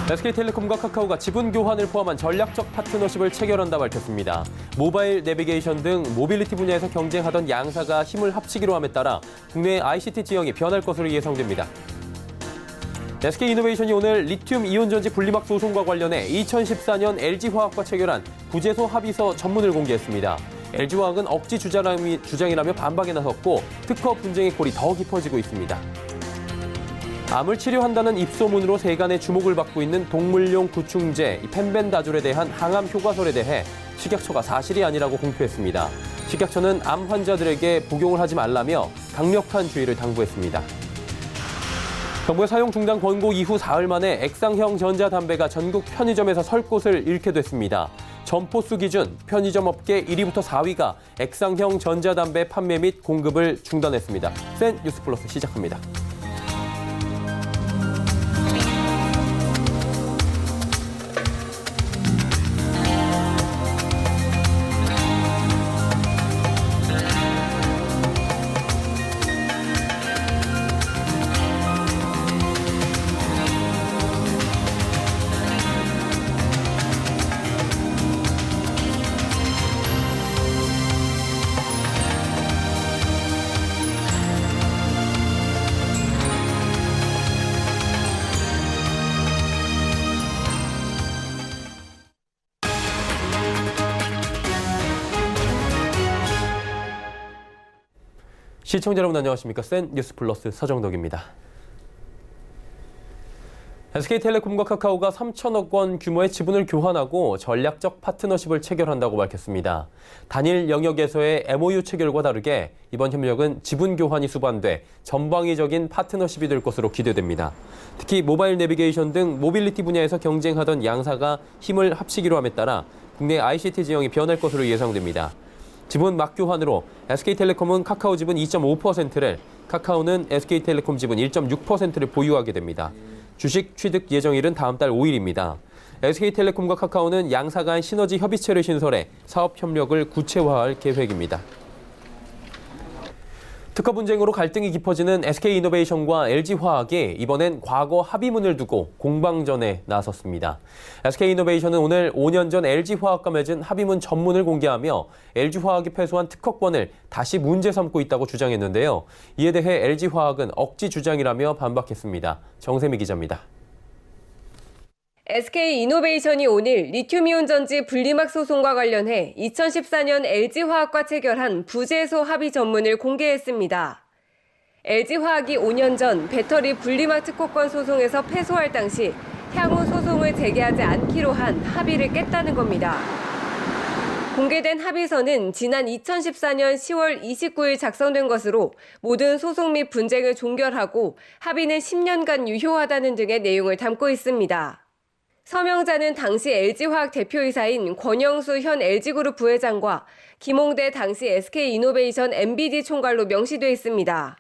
SK텔레콤과 카카오가 지분 교환을 포함한 전략적 파트너십을 체결한다 밝혔습니다. 모바일 내비게이션 등 모빌리티 분야에서 경쟁하던 양사가 힘을 합치기로 함에 따라 국내 ICT 지형이 변할 것으로 예상됩니다. SK이노베이션이 오늘 리튬 이온전지 분리막 소송과 관련해 2014년 LG화학과 체결한 부재소 합의서 전문을 공개했습니다. LG화학은 억지 주장이라며 반박에 나섰고 특허 분쟁의 골이 더 깊어지고 있습니다. 암을 치료한다는 입소문으로 세간의 주목을 받고 있는 동물용 구충제 펜벤다졸에 대한 항암 효과설에 대해 식약처가 사실이 아니라고 공표했습니다. 식약처는 암 환자들에게 복용을 하지 말라며 강력한 주의를 당부했습니다. 정부의 사용 중단 권고 이후 사흘 만에 액상형 전자담배가 전국 편의점에서 설 곳을 잃게 됐습니다. 점포수 기준 편의점 업계 1위부터 4위가 액상형 전자담배 판매 및 공급을 중단했습니다. 센 뉴스 플러스 시작합니다. 시청자 여러분 안녕하십니까? 센 뉴스 플러스 서정덕입니다. SK텔레콤과 카카오가 3천억 원 규모의 지분을 교환하고 전략적 파트너십을 체결한다고 밝혔습니다. 단일 영역에서의 MOU 체결과 다르게 이번 협력은 지분 교환이 수반돼 전방위적인 파트너십이 될 것으로 기대됩니다. 특히 모바일 내비게이션 등 모빌리티 분야에서 경쟁하던 양사가 힘을 합치기로 함에 따라 국내 ICT 지형이 변할 것으로 예상됩니다. 지분 막교환으로 SK텔레콤은 카카오 지분 2.5%를, 카카오는 SK텔레콤 지분 1.6%를 보유하게 됩니다. 주식 취득 예정일은 다음 달 5일입니다. SK텔레콤과 카카오는 양사 간 시너지 협의체를 신설해 사업 협력을 구체화할 계획입니다. 특허 분쟁으로 갈등이 깊어지는 SK이노베이션과 LG화학이 이번엔 과거 합의문을 두고 공방전에 나섰습니다. SK이노베이션은 오늘 5년 전 LG화학과 맺은 합의문 전문을 공개하며 LG화학이 패소한 특허권을 다시 문제 삼고 있다고 주장했는데요. 이에 대해 LG화학은 억지 주장이라며 반박했습니다. 정세미 기자입니다. SK이노베이션이 오늘 리튬이온 전지 분리막 소송과 관련해 2014년 LG화학과 체결한 부재소 합의 전문을 공개했습니다. LG화학이 5년 전 배터리 분리막 특허권 소송에서 패소할 당시 향후 소송을 제기하지 않기로 한 합의를 깼다는 겁니다. 공개된 합의서는 지난 2014년 10월 29일 작성된 것으로 모든 소송 및 분쟁을 종결하고 합의는 10년간 유효하다는 등의 내용을 담고 있습니다. 서명자는 당시 LG화학 대표이사인 권영수 현 LG그룹 부회장과 김홍대 당시 SK이노베이션 MBD 총괄로 명시돼 있습니다.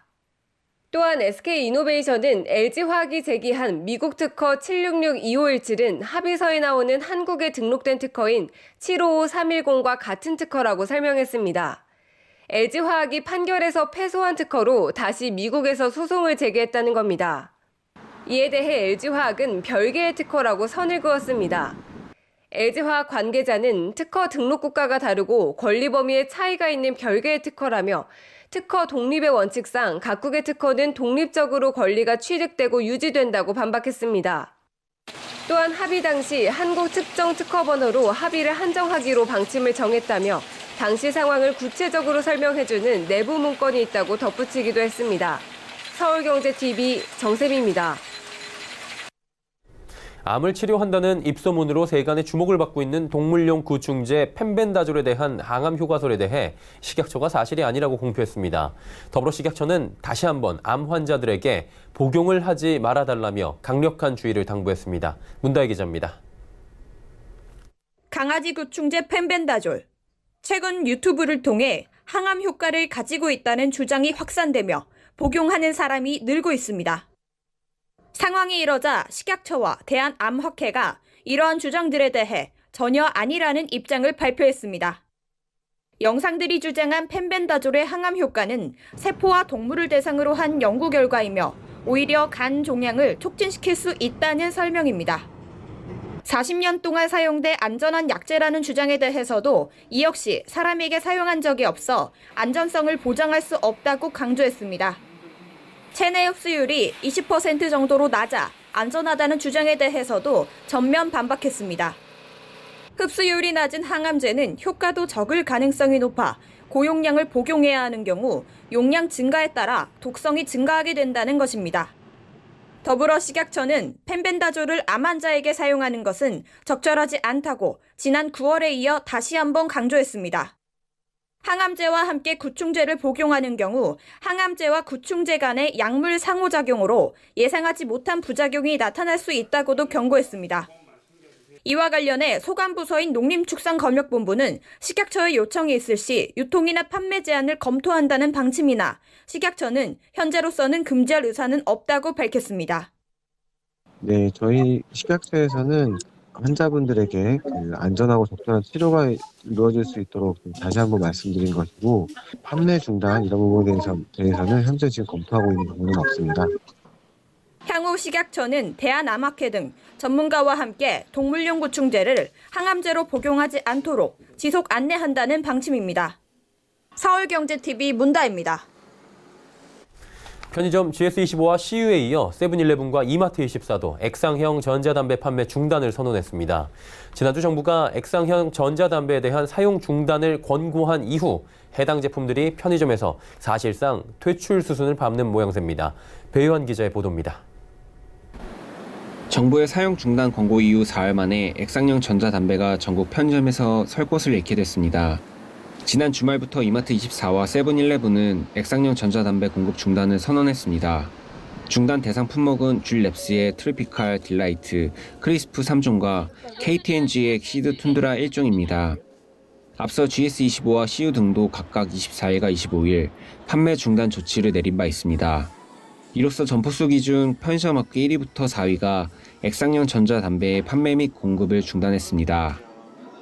또한 SK이노베이션은 LG화학이 제기한 미국 특허 766-2517은 합의서에 나오는 한국에 등록된 특허인 755310과 같은 특허라고 설명했습니다. LG화학이 판결에서 패소한 특허로 다시 미국에서 소송을 제기했다는 겁니다. 이에 대해 LG화학은 별개의 특허라고 선을 그었습니다. LG화학 관계자는 특허 등록 국가가 다르고 권리 범위에 차이가 있는 별개의 특허라며 특허 독립의 원칙상 각국의 특허는 독립적으로 권리가 취득되고 유지된다고 반박했습니다. 또한 합의 당시 한국 특정 특허 번호로 합의를 한정하기로 방침을 정했다며 당시 상황을 구체적으로 설명해주는 내부 문건이 있다고 덧붙이기도 했습니다. 서울경제TV 정세미입니다. 암을 치료한다는 입소문으로 세간의 주목을 받고 있는 동물용 구충제 펜벤다졸에 대한 항암 효과설에 대해 식약처가 사실이 아니라고 공표했습니다. 더불어 식약처는 다시 한번 암 환자들에게 복용을 하지 말아달라며 강력한 주의를 당부했습니다. 문다혜 기자입니다. 강아지 구충제 펜벤다졸. 최근 유튜브를 통해 항암 효과를 가지고 있다는 주장이 확산되며 복용하는 사람이 늘고 있습니다. 상황이 이러자 식약처와 대한암학회가 이러한 주장들에 대해 전혀 아니라는 입장을 발표했습니다. 영상들이 주장한 펜벤다졸의 항암 효과는 세포와 동물을 대상으로 한 연구 결과이며 오히려 간 종양을 촉진시킬 수 있다는 설명입니다. 40년 동안 사용돼 안전한 약재라는 주장에 대해서도 이 역시 사람에게 사용한 적이 없어 안전성을 보장할 수 없다고 강조했습니다. 체내 흡수율이 20% 정도로 낮아 안전하다는 주장에 대해서도 전면 반박했습니다. 흡수율이 낮은 항암제는 효과도 적을 가능성이 높아 고용량을 복용해야 하는 경우 용량 증가에 따라 독성이 증가하게 된다는 것입니다. 더불어 식약처는 펜벤다졸을 암 환자에게 사용하는 것은 적절하지 않다고 지난 9월에 이어 다시 한번 강조했습니다. 항암제와 함께 구충제를 복용하는 경우 항암제와 구충제 간의 약물 상호작용으로 예상하지 못한 부작용이 나타날 수 있다고도 경고했습니다. 이와 관련해 소관부서인 농림축산검역본부는 식약처의 요청이 있을 시 유통이나 판매 제한을 검토한다는 방침이나 식약처는 현재로서는 금지할 의사는 없다고 밝혔습니다. 네, 저희 식약처에서는 환자분들에게 안전하고 적절한 치료가 이루어질 수 있도록 다시 한번 말씀드린 것이고, 판매 중단 이런 부분에 대해서는 현재 지금 검토하고 있는 부분은 없습니다. 향후 식약처는 대한암학회 등 전문가와 함께 동물용 구충제를 항암제로 복용하지 않도록 지속 안내한다는 방침입니다. 서울경제TV 문다입니다. 편의점 GS25와 CU에 이어 세븐일레븐과 이마트24도 액상형 전자담배 판매 중단을 선언했습니다. 지난주 정부가 액상형 전자담배에 대한 사용 중단을 권고한 이후 해당 제품들이 편의점에서 사실상 퇴출 수순을 밟는 모양새입니다. 배유한 기자의 보도입니다. 정부의 사용 중단 권고 이후 4일 만에 액상형 전자담배가 전국 편의점에서 설 곳을 잃게 됐습니다. 지난 주말부터 이마트24와 세븐일레븐은 액상형 전자담배 공급 중단을 선언했습니다. 중단 대상 품목은 쥘랩스의 트로피칼 딜라이트, 크리스프 3종과 KT&G의 시드 툰드라 1종입니다. 앞서 GS25와 CU 등도 각각 24일과 25일 판매 중단 조치를 내린 바 있습니다. 이로써 점포수 기준 편의점 업계 1위부터 4위가 액상형 전자담배의 판매 및 공급을 중단했습니다.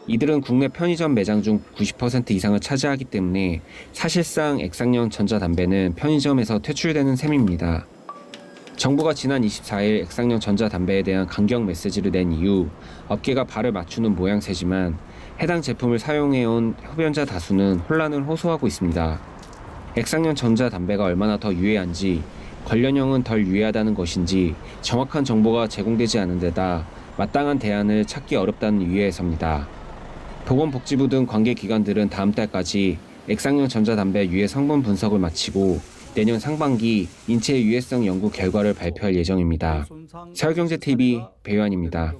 이들은 국내 편의점 매장 중 90% 이상을 차지하기 때문에 사실상 액상형 전자담배는 편의점에서 퇴출되는 셈입니다. 정부가 지난 24일 액상형 전자담배에 대한 강경 메시지를 낸 이후 업계가 발을 맞추는 모양새지만 해당 제품을 사용해온 흡연자 다수는 혼란을 호소하고 있습니다. 액상형 전자담배가 얼마나 더 유해한지, 관련형은 덜 유해하다는 것인지 정확한 정보가 제공되지 않은 데다 마땅한 대안을 찾기 어렵다는 유해에서입니다. 보건복지부 등 관계기관들은 다음 달까지 액상형 전자담배 유해 성분 분석을 마치고 내년 상반기 인체 유해성 연구 결과를 발표할 예정입니다. 서울경제TV 배유한입니다.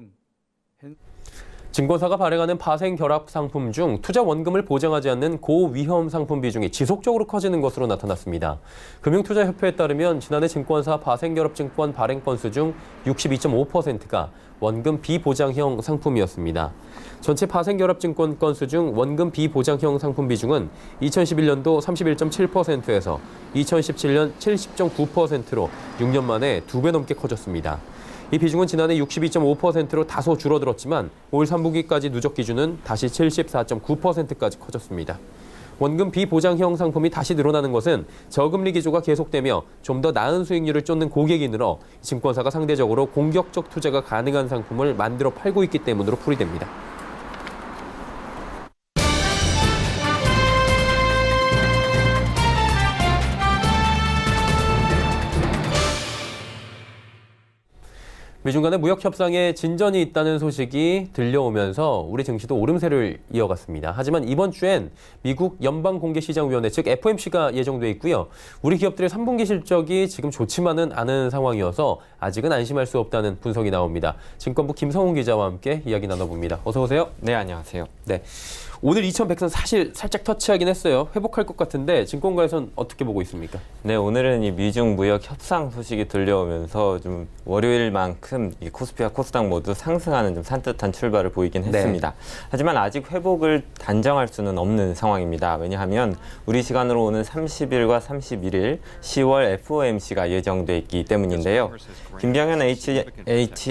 증권사가 발행하는 파생결합 상품 중 투자 원금을 보장하지 않는 고위험 상품 비중이 지속적으로 커지는 것으로 나타났습니다. 금융투자협회에 따르면 지난해 증권사 파생결합증권 발행 건수 중 62.5%가 원금 비보장형 상품이었습니다. 전체 파생결합증권 건수 중 원금 비보장형 상품 비중은 2011년도 31.7%에서 2017년 70.9%로 6년 만에 2배 넘게 커졌습니다. 이 비중은 지난해 62.5%로 다소 줄어들었지만 올 3분기까지 누적 기준은 다시 74.9%까지 커졌습니다. 원금 비보장형 상품이 다시 늘어나는 것은 저금리 기조가 계속되며 좀 더 나은 수익률을 쫓는 고객이 늘어 증권사가 상대적으로 공격적 투자가 가능한 상품을 만들어 팔고 있기 때문으로 풀이됩니다. 미중 간의 무역 협상에 진전이 있다는 소식이 들려오면서 우리 증시도 오름세를 이어갔습니다. 하지만 이번 주엔 미국 연방공개시장위원회 즉 FOMC가 예정돼 있고요. 우리 기업들의 3분기 실적이 지금 좋지만은 않은 상황이어서 아직은 안심할 수 없다는 분석이 나옵니다. 증권부 김성훈 기자와 함께 이야기 나눠봅니다. 어서 오세요. 네, 안녕하세요. 네. 오늘 2100선 사실 살짝 터치하긴 했어요. 회복할 것 같은데 증권가에서는 어떻게 보고 있습니까? 네, 오늘은 이 미중 무역 협상 소식이 들려오면서 좀 월요일만큼 이 코스피와 코스닥 모두 상승하는 좀 산뜻한 출발을 보이긴 했습니다. 하지만 아직 회복을 단정할 수는 없는 상황입니다. 왜냐하면 우리 시간으로 오는 30일과 31일 10월 FOMC가 예정돼 있기 때문인데요. 김병현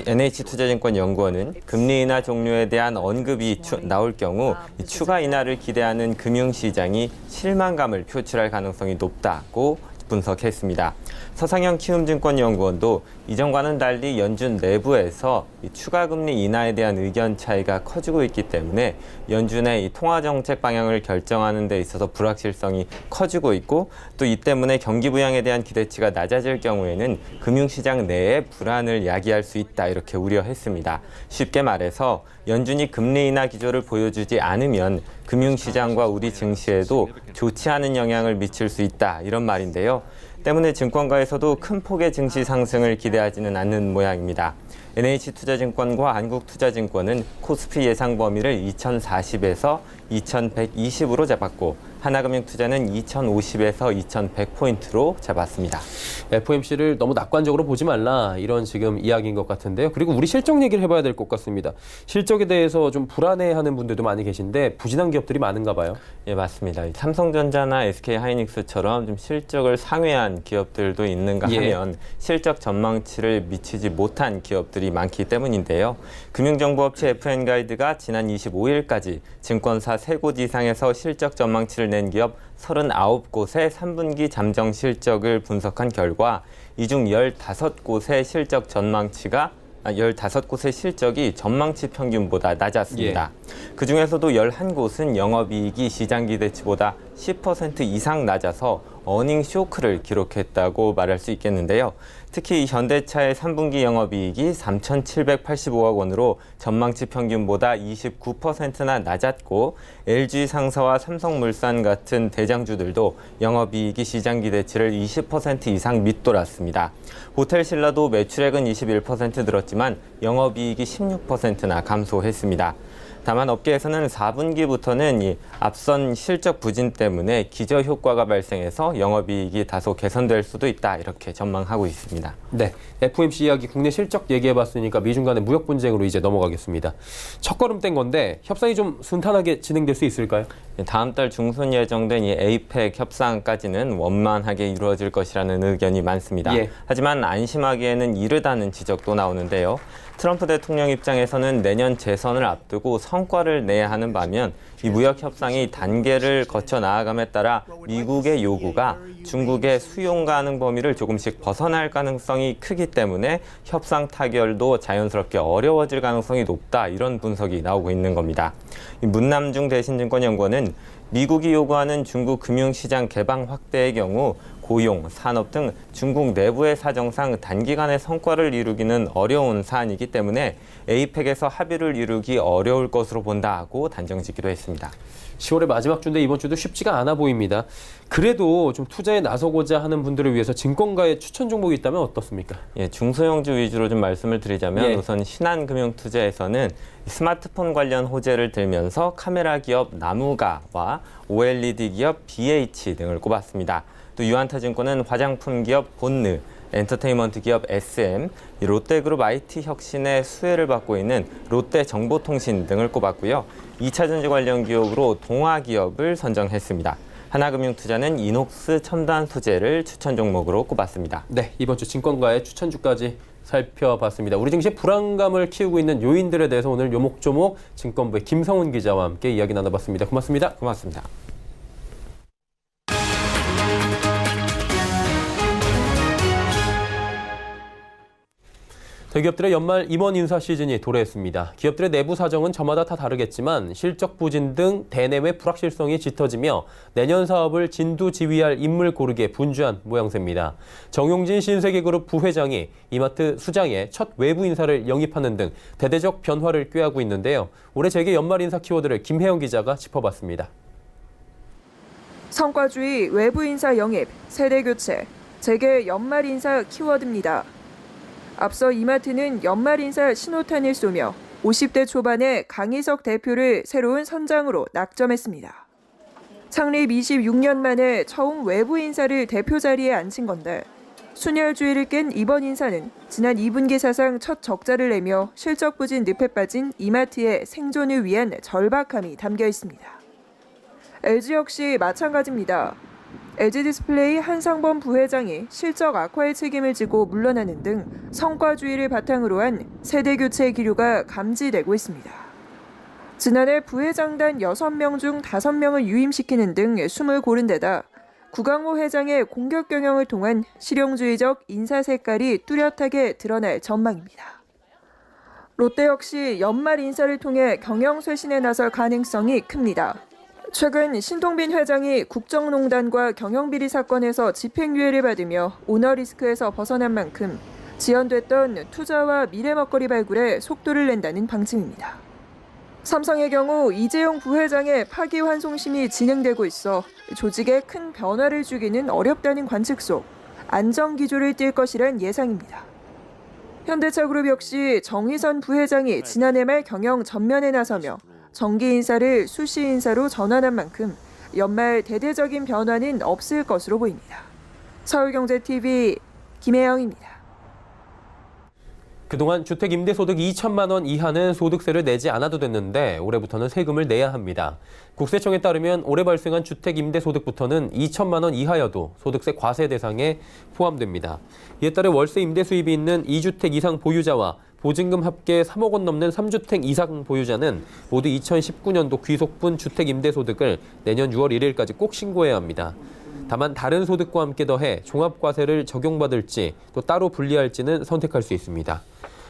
NH투자증권 연구원은 금리 인하 종료에 대한 언급이 나올 경우 추가 인하를 기대하는 금융시장이 실망감을 표출할 가능성이 높다고 분석했습니다. 서상현 키움증권연구원도 이전과는 달리 연준 내부에서 이 추가 금리 인하에 대한 의견 차이가 커지고 있기 때문에 연준의 이 통화 정책 방향을 결정하는 데 있어서 불확실성이 커지고 있고, 또 이 때문에 경기 부양에 대한 기대치가 낮아질 경우에는 금융시장 내에 불안을 야기할 수 있다, 이렇게 우려했습니다. 쉽게 말해서 연준이 금리 인하 기조를 보여주지 않으면 금융시장과 우리 증시에도 좋지 않은 영향을 미칠 수 있다, 이런 말인데요. 때문에 증권가에서도 큰 폭의 증시 상승을 기대하지는 않는 모양입니다. NH투자증권과 한국투자증권은 코스피 예상 범위를 2040에서 2120으로 잡았고, 하나금융투자는 2050에서 2100포인트로 잡았습니다. FOMC를 너무 낙관적으로 보지 말라, 이런 지금 이야기인 것 같은데요. 그리고 우리 실적 얘기를 해봐야 될 것 같습니다. 실적에 대해서 좀 불안해하는 분들도 많이 계신데 부진한 기업들이 많은가 봐요. 예, 맞습니다. 삼성전자나 SK하이닉스처럼 좀 실적을 상회한 기업들도 있는가 하면 실적 전망치를 미치지 못한 기업들이 많기 때문인데요. 금융정보업체 FN가이드가 지난 25일까지 증권사 3곳 이상에서 실적 전망치를 낸 기업 39곳의 3분기 잠정 실적을 분석한 결과 이 중 15곳의 실적 전망치가 15곳의 실적이 전망치 평균보다 낮았습니다. 그중에서도 11곳은 영업이익이 시장 기대치보다 10% 이상 낮아서 어닝 쇼크를 기록했다고 말할 수 있겠는데요. 특히 현대차의 3분기 영업이익이 3,785억 원으로 전망치 평균보다 29%나 낮았고, LG상사와 삼성물산 같은 대장주들도 영업이익이 시장 기대치를 20% 이상 밑돌았습니다. 호텔신라도 매출액은 21% 늘었지만 영업이익이 16%나 감소했습니다. 다만 업계에서는 4분기부터는 이 앞선 실적 부진 때문에 기저효과가 발생해서 영업이익이 다소 개선될 수도 있다, 이렇게 전망하고 있습니다. 네, FOMC 이야기 국내 실적 얘기해봤으니까 미중 간의 무역 분쟁으로 이제 넘어가겠습니다. 첫걸음 뗀 건데 협상이 좀 순탄하게 진행될 수 있을까요? 다음 달 중순 예정된 이 에이펙 협상까지는 원만하게 이루어질 것이라는 의견이 많습니다. 하지만 안심하기에는 이르다는 지적도 나오는데요. 트럼프 대통령 입장에서는 내년 재선을 앞두고 성과를 내야 하는 반면 이 무역 협상이 단계를 거쳐 나아감에 따라 미국의 요구가 중국의 수용 가능 범위를 조금씩 벗어날 가능성이 크기 때문에 협상 타결도 자연스럽게 어려워질 가능성이 높다, 이런 분석이 나오고 있는 겁니다. 이 문남중 대신증권연구원은 미국이 요구하는 중국 금융시장 개방 확대의 경우 고용, 산업 등 중국 내부의 사정상 단기간에 성과를 이루기는 어려운 사안이기 때문에 에이펙에서 합의를 이루기 어려울 것으로 본다고 단정짓기도 했습니다. 10월의 마지막 주인데 이번 주도 쉽지가 않아 보입니다. 그래도 좀 투자에 나서고자 하는 분들을 위해서 증권가의 추천 종목이 있다면 어떻습니까? 예, 중소형주 위주로 좀 말씀을 드리자면 우선 신한금융투자에서는 스마트폰 관련 호재를 들면서 카메라 기업 나무가와 OLED 기업 BH 등을 꼽았습니다. 또 유한타증권은 화장품 기업 본느, 엔터테인먼트 기업 SM, 롯데그룹 IT혁신의 수혜를 받고 있는 롯데정보통신 등을 꼽았고요. 2차전지 관련 기업으로 동아기업을 선정했습니다. 하나금융투자는 이녹스 첨단 소재를 추천 종목으로 꼽았습니다. 네, 이번 주 증권가의 추천주까지 살펴봤습니다. 우리 증시의 불안감을 키우고 있는 요인들에 대해서 오늘 요목조목 증권부의 김성훈 기자와 함께 이야기 나눠봤습니다. 고맙습니다. 고맙습니다. 대기업들의 연말 임원 인사 시즌이 도래했습니다. 기업들의 내부 사정은 저마다 다 다르겠지만 실적 부진 등 대내외 불확실성이 짙어지며 내년 사업을 진두지휘할 인물 고르기에 분주한 모양새입니다. 정용진 신세계그룹 부회장이 이마트 수장에 첫 외부 인사를 영입하는 등 대대적 변화를 꾀하고 있는데요. 올해 재계 연말 인사 키워드를 김혜영 기자가 짚어봤습니다. 성과주의 외부 인사 영입, 세대 교체, 재계 연말 인사 키워드입니다. 앞서 이마트는 연말 인사 신호탄을 쏘며 50대 초반의 강희석 대표를 새로운 선장으로 낙점했습니다. 창립 26년 만에 처음 외부 인사를 대표 자리에 앉힌 건데 순혈주의를 깬 이번 인사는 지난 2분기 사상 첫 적자를 내며 실적 부진 늪에 빠진 이마트의 생존을 위한 절박함이 담겨 있습니다. LG 역시 마찬가지입니다. LG디스플레이 한상범 부회장이 실적 악화의 책임을 지고 물러나는 등 성과주의를 바탕으로 한 세대 교체 기류가 감지되고 있습니다. 지난해 부회장단 6명 중 5명을 유임시키는 등 숨을 고른 데다 구강호 회장의 공격 경영을 통한 실용주의적 인사 색깔이 뚜렷하게 드러날 전망입니다. 롯데 역시 연말 인사를 통해 경영 쇄신에 나설 가능성이 큽니다. 최근 신동빈 회장이 국정농단과 경영비리 사건에서 집행유예를 받으며 오너 리스크에서 벗어난 만큼 지연됐던 투자와 미래 먹거리 발굴에 속도를 낸다는 방침입니다. 삼성의 경우 이재용 부회장의 파기환송심이 진행되고 있어 조직에 큰 변화를 주기는 어렵다는 관측 속 안정기조를 띌 것이란 예상입니다. 현대차그룹 역시 정의선 부회장이 지난해 말 경영 전면에 나서며 정기 인사를 수시 인사로 전환한 만큼 연말 대대적인 변화는 없을 것으로 보입니다. 서울경제TV 김혜영입니다. 그동안 주택 임대소득 2천만 원 이하는 소득세를 내지 않아도 됐는데 올해부터는 세금을 내야 합니다. 국세청에 따르면 올해 발생한 주택 임대소득부터는 2천만 원 이하여도 소득세 과세 대상에 포함됩니다. 이에 따라 월세 임대 수입이 있는 2주택 이상 보유자와 보증금 합계 3억 원 넘는 3주택 이상 보유자는 모두 2019년도 귀속분 주택 임대소득을 내년 6월 1일까지 꼭 신고해야 합니다. 다만 다른 소득과 함께 더해 종합과세를 적용받을지 또 따로 분리할지는 선택할 수 있습니다.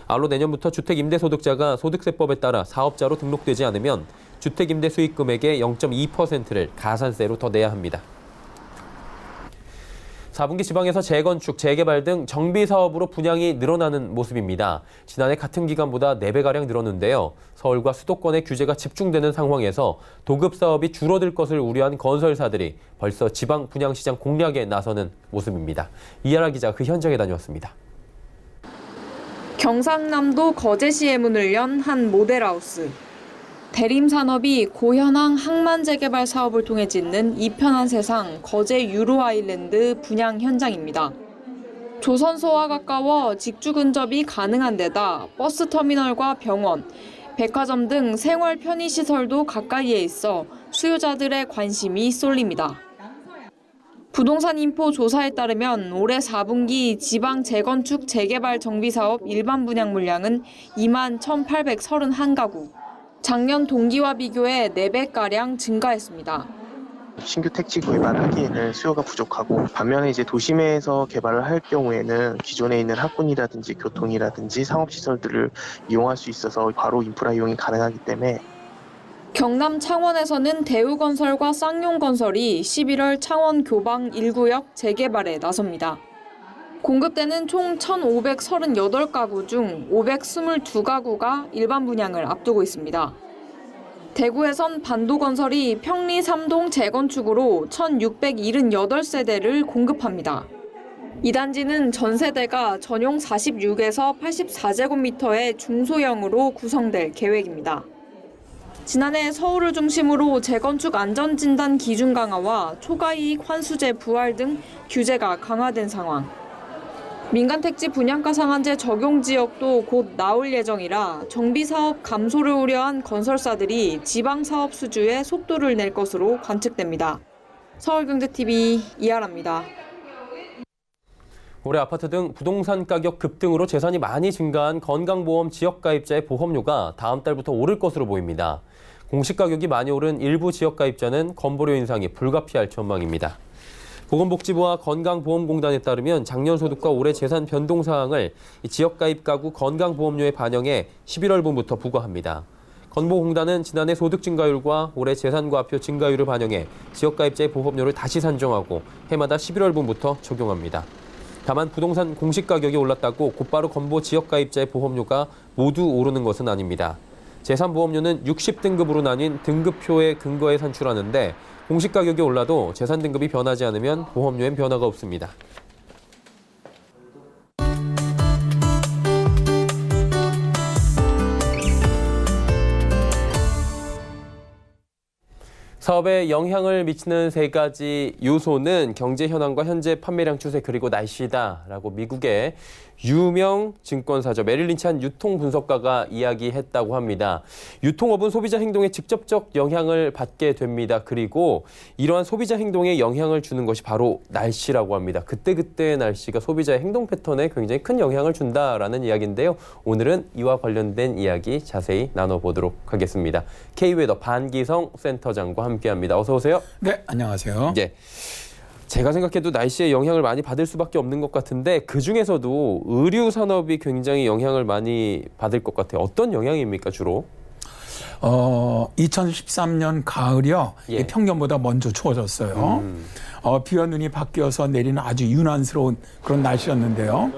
아울러 내년부터 주택임대소득자가 소득세법에 따라 사업자로 등록되지 않으면 주택임대 수익금액의 0.2%를 가산세로 더 내야 합니다. 4분기 지방에서 재건축, 재개발 등 정비 사업으로 분양이 늘어나는 모습입니다. 지난해 같은 기간보다 4배가량 늘었는데요. 서울과 수도권의 규제가 집중되는 상황에서 도급 사업이 줄어들 것을 우려한 건설사들이 벌써 지방 분양시장 공략에 나서는 모습입니다. 이하라 기자 그 현장에 다녀왔습니다. 경상남도 거제시에 문을 연 한 모델하우스. 대림산업이 고현항 항만 재개발 사업을 통해 짓는 이편한 세상 거제 유로아일랜드 분양 현장입니다. 조선소와 가까워 직주 근접이 가능한 데다 버스터미널과 병원, 백화점 등 생활 편의시설도 가까이에 있어 수요자들의 관심이 쏠립니다. 부동산 인포 조사에 따르면 올해 4분기 지방 재건축 재개발 정비사업 일반 분양 물량은 2만 1,831가구. 작년 동기와 비교해 4배가량 증가했습니다. 신규 택지 개발하기에는 수요가 부족하고 반면에 이제 도심에서 개발을 할 경우에는 기존에 있는 학군이라든지 교통이라든지 상업시설들을 이용할 수 있어서 바로 인프라 이용이 가능하기 때문에 경남 창원에서는 대우건설과 쌍용건설이 11월 창원 교방 1구역 재개발에 나섭니다. 공급되는 총 1,538가구 중 522가구가 일반 분양을 앞두고 있습니다. 대구에선 반도건설이 평리 3동 재건축으로 1,678세대를 공급합니다. 이 단지는 전세대가 전용 46에서 84제곱미터의 중소형으로 구성될 계획입니다. 지난해 서울을 중심으로 재건축 안전진단 기준 강화와 초과이익 환수제 부활 등 규제가 강화된 상황. 민간 택지 분양가 상한제 적용 지역도 곧 나올 예정이라 정비사업 감소를 우려한 건설사들이 지방사업 수주에 속도를 낼 것으로 관측됩니다. 서울경제TV 이하라입니다. 올해 아파트 등 부동산 가격 급등으로 재산이 많이 증가한 건강보험 지역가입자의 보험료가 다음 달부터 오를 것으로 보입니다. 공시 가격이 많이 오른 일부 지역가입자는 건보료 인상이 불가피할 전망입니다. 보건복지부와 건강보험공단에 따르면 작년 소득과 올해 재산 변동 사항을 지역가입 가구 건강보험료에 반영해 11월분부터 부과합니다. 건보공단은 지난해 소득 증가율과 올해 재산과표 증가율을 반영해 지역가입자의 보험료를 다시 산정하고 해마다 11월분부터 적용합니다. 다만 부동산 공시가격이 올랐다고 곧바로 건보 지역가입자의 보험료가 모두 오르는 것은 아닙니다. 재산보험료는 60등급으로 나뉜 등급표에 근거해 산출하는데 공시가격이 올라도 재산 등급이 변하지 않으면 보험료엔 변화가 없습니다. 사업에 영향을 미치는 3가지 요소는 경제 현황과 현재 판매량 추세 그리고 날씨다라고 미국의 유명 증권사죠. 메릴 린치 한 유통 분석가가 이야기했다고 합니다. 유통업은 소비자 행동에 직접적 영향을 받게 됩니다. 그리고 이러한 소비자 행동에 영향을 주는 것이 바로 날씨라고 합니다. 그때그때의 날씨가 소비자의 행동 패턴에 굉장히 큰 영향을 준다라는 이야기인데요. 오늘은 이와 관련된 이야기 자세히 나눠보도록 하겠습니다. K웨더 반기성 센터장과 함께합니다. 어서 오세요. 네, 안녕하세요. 예. 제가 생각해도 날씨에 영향을 많이 받을 수밖에 없는 것 같은데 그중에서도 의류 산업이 굉장히 영향을 많이 받을 것 같아요. 어떤 영향입니까, 주로? 2013년 가을이요. 예. 평년보다 먼저 추워졌어요. 비와 눈이 바뀌어서 내리는 아주 유난스러운 그런 날씨였는데요.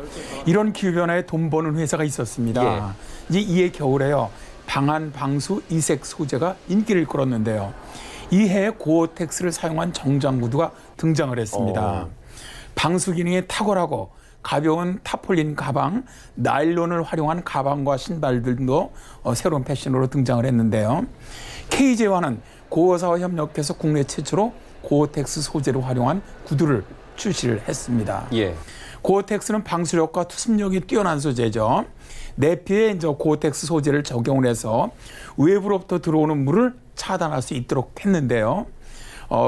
이런 기후변화에 돈 버는 회사가 있었습니다. 이제 이해 겨울에요. 방한, 방수, 이색 소재가 인기를 끌었는데요. 이해 고어텍스를 사용한 정장 구두가 등장을 했습니다. 방수 기능이 탁월하고 가벼운 타폴린 가방, 나일론을 활용한 가방과 신발들도 새로운 패션으로 등장을 했는데요. KJ와는 고어사와 협력해서 국내 최초로 고어텍스 소재를 활용한 구두를 출시를 했습니다. 예. 고어텍스는 방수력과 투습력이 뛰어난 소재죠. 내피에 이제 고어텍스 소재를 적용을 해서 외부로부터 들어오는 물을 차단할 수 있도록 했는데요.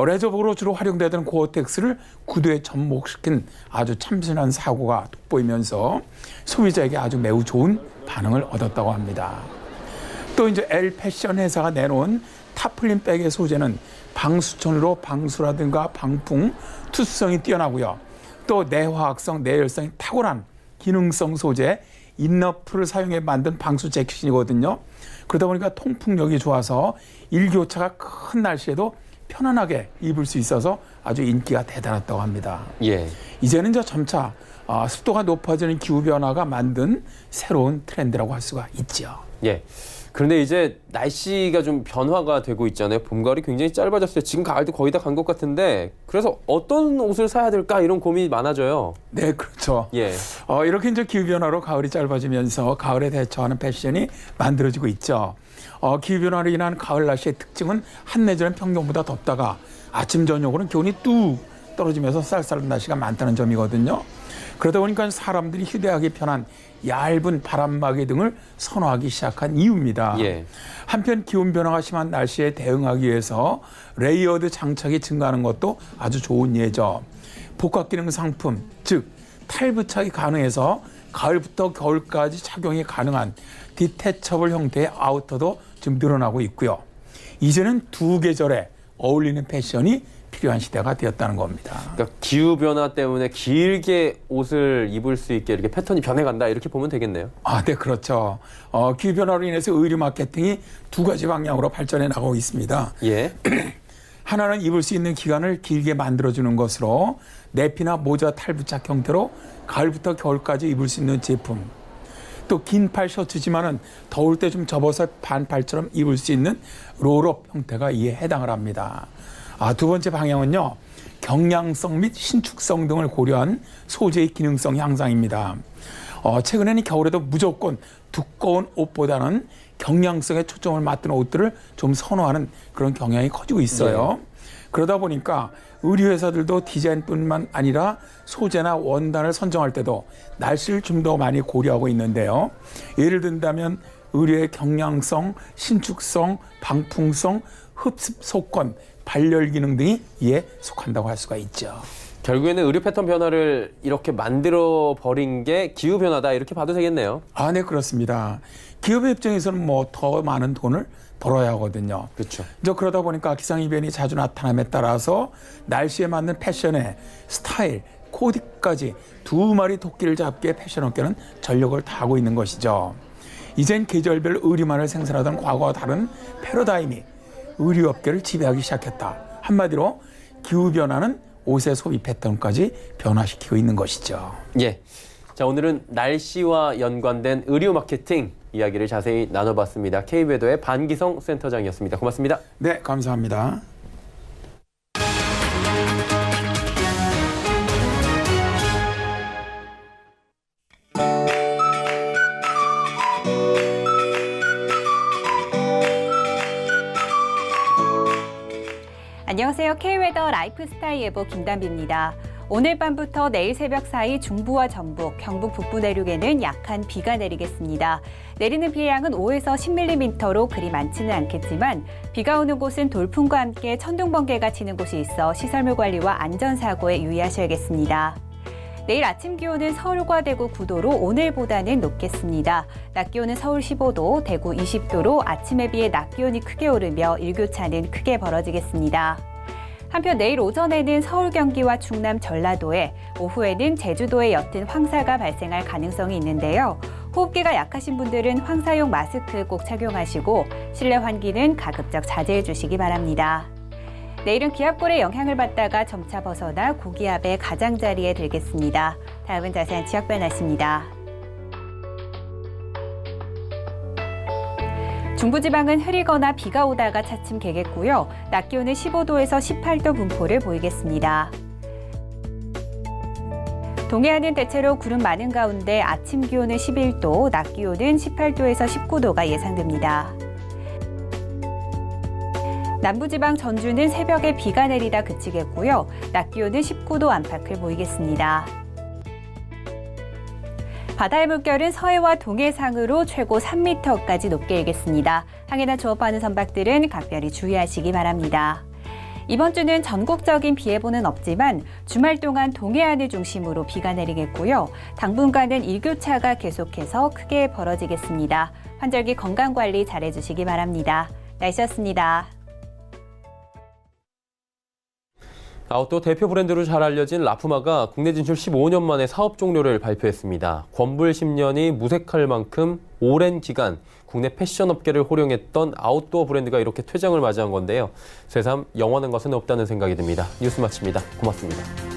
레저복으로 주로 활용되던 고어텍스를 구두에 접목시킨 아주 참신한 사고가 돋보이면서 소비자에게 아주 매우 좋은 반응을 얻었다고 합니다. 또 이제 L 패션 회사가 내놓은 타플린 백의 소재는 방수천으로 방수라든가 방풍, 투수성이 뛰어나고요. 또 내화학성, 내열성이 탁월한 기능성 소재 인너프를 사용해 만든 방수 재킷이거든요. 그러다 보니까 통풍력이 좋아서 일교차가 큰 날씨에도 편안하게 입을 수 있어서 아주 인기가 대단했다고 합니다. 예. 이제는 저 점차 습도가 높아지는 기후변화가 만든 새로운 트렌드라고 할 수가 있죠. 예. 그런데 이제 날씨가 좀 변화가 되고 있잖아요. 봄, 가을이 굉장히 짧아졌어요. 지금 가을도 거의 다 간 것 같은데 그래서 어떤 옷을 사야 될까 이런 고민이 많아져요. 네, 그렇죠. 예. 이렇게 이제 기후변화로 가을이 짧아지면서 가을에 대처하는 패션이 만들어지고 있죠. 기후변화로 인한 가을 날씨의 특징은 한내절은 평년보다 덥다가 아침, 저녁으로는 기온이 뚝 떨어지면서 쌀쌀한 날씨가 많다는 점이거든요. 그러다 보니까 사람들이 휴대하기 편한 얇은 바람막이 등을 선호하기 시작한 이유입니다. 예. 한편 기온 변화가 심한 날씨에 대응하기 위해서 레이어드 장착이 증가하는 것도 아주 좋은 예죠. 복합 기능 상품, 즉 탈부착이 가능해서 가을부터 겨울까지 착용이 가능한 디태처블 형태의 아우터도 좀 늘어나고 있고요. 이제는 두 계절에 어울리는 패션이 필요한 시대가 되었다는 겁니다. 그러니까 기후 변화 때문에 길게 옷을 입을 수 있게 이렇게 패턴이 변해간다 이렇게 보면 되겠네요. 네, 그렇죠. 기후 변화로 인해서 의류 마케팅이 두 가지 방향으로 발전해 나가고 있습니다. 예. 하나는 입을 수 있는 기간을 길게 만들어주는 것으로 내피나 모자 탈부착 형태로 가을부터 겨울까지 입을 수 있는 제품. 또 긴팔 셔츠지만은 더울 때 좀 접어서 반팔처럼 입을 수 있는 롤업 형태가 이에 해당을 합니다. 두 번째 방향은요, 경량성 및 신축성 등을 고려한 소재의 기능성 향상입니다. 최근에는 겨울에도 무조건 두꺼운 옷보다는 경량성에 초점을 맞춘 옷들을 좀 선호하는 그런 경향이 커지고 있어요. 그러다 보니까 의류회사들도 디자인뿐만 아니라 소재나 원단을 선정할 때도 날씨를 좀 더 많이 고려하고 있는데요. 예를 든다면 의류의 경량성, 신축성, 방풍성, 흡습 속건, 발열 기능 등이 이에 속한다고 할 수가 있죠. 결국에는 의류 패턴 변화를 이렇게 만들어 버린 게 기후 변화다 이렇게 봐도 되겠네요. 네, 그렇습니다. 기업의 입장에서는 뭐 더 많은 돈을 벌어야 하거든요. 그렇죠. 그러다 보니까 기상이변이 자주 나타남에 따라서 날씨에 맞는 패션의 스타일, 코디까지 두 마리 토끼를 잡기에 패션업계는 전력을 다하고 있는 것이죠. 이젠 계절별 의류만을 생산하던 과거와 다른 패러다임이 의류업계를 지배하기 시작했다. 한마디로 기후변화는 옷의 소비 패턴까지 변화시키고 있는 것이죠. 예. 자, 오늘은 날씨와 연관된 의류 마케팅 이야기를 자세히 나눠봤습니다. K웨더의 반기성 센터장이었습니다. 고맙습니다. 네, 감사합니다. 안녕하세요. K웨더 라이프스타일 예보 김단비입니다. 오늘 밤부터 내일 새벽 사이 중부와 전북, 경북 북부 내륙에는 약한 비가 내리겠습니다. 내리는 비의 양은 5에서 10mm로 그리 많지는 않겠지만 비가 오는 곳은 돌풍과 함께 천둥 번개가 치는 곳이 있어 시설물 관리와 안전사고에 유의하셔야겠습니다. 내일 아침 기온은 서울과 대구 9도로 오늘보다는 높겠습니다. 낮 기온은 서울 15도, 대구 20도로 아침에 비해 낮 기온이 크게 오르며 일교차는 크게 벌어지겠습니다. 한편 내일 오전에는 서울, 경기와 충남, 전라도에, 오후에는 제주도에 옅은 황사가 발생할 가능성이 있는데요. 호흡기가 약하신 분들은 황사용 마스크 꼭 착용하시고 실내 환기는 가급적 자제해 주시기 바랍니다. 내일은 기압골의 영향을 받다가 점차 벗어나 고기압의 가장자리에 들겠습니다. 다음은 자세한 지역 변화입니다. 중부지방은 흐리거나 비가 오다가 차츰 개겠고요. 낮 기온은 15도에서 18도 분포를 보이겠습니다. 동해안은 대체로 구름 많은 가운데 아침 기온은 11도, 낮 기온은 18도에서 19도가 예상됩니다. 남부지방 전주는 새벽에 비가 내리다 그치겠고요. 낮 기온은 19도 안팎을 보이겠습니다. 바다의 물결은 서해와 동해상으로 최고 3m까지 높게 일겠습니다. 항해나 조업하는 선박들은 각별히 주의하시기 바랍니다. 이번 주는 전국적인 비 예보는 없지만 주말 동안 동해안을 중심으로 비가 내리겠고요. 당분간은 일교차가 계속해서 크게 벌어지겠습니다. 환절기 건강관리 잘해주시기 바랍니다. 날씨였습니다. 아웃도어 대표 브랜드로 잘 알려진 라프마가 국내 진출 15년 만에 사업 종료를 발표했습니다. 권불 10년이 무색할 만큼 오랜 기간 국내 패션 업계를 호령했던 아웃도어 브랜드가 이렇게 퇴장을 맞이한 건데요. 새삼 영원한 것은 없다는 생각이 듭니다. 뉴스 마칩니다. 고맙습니다.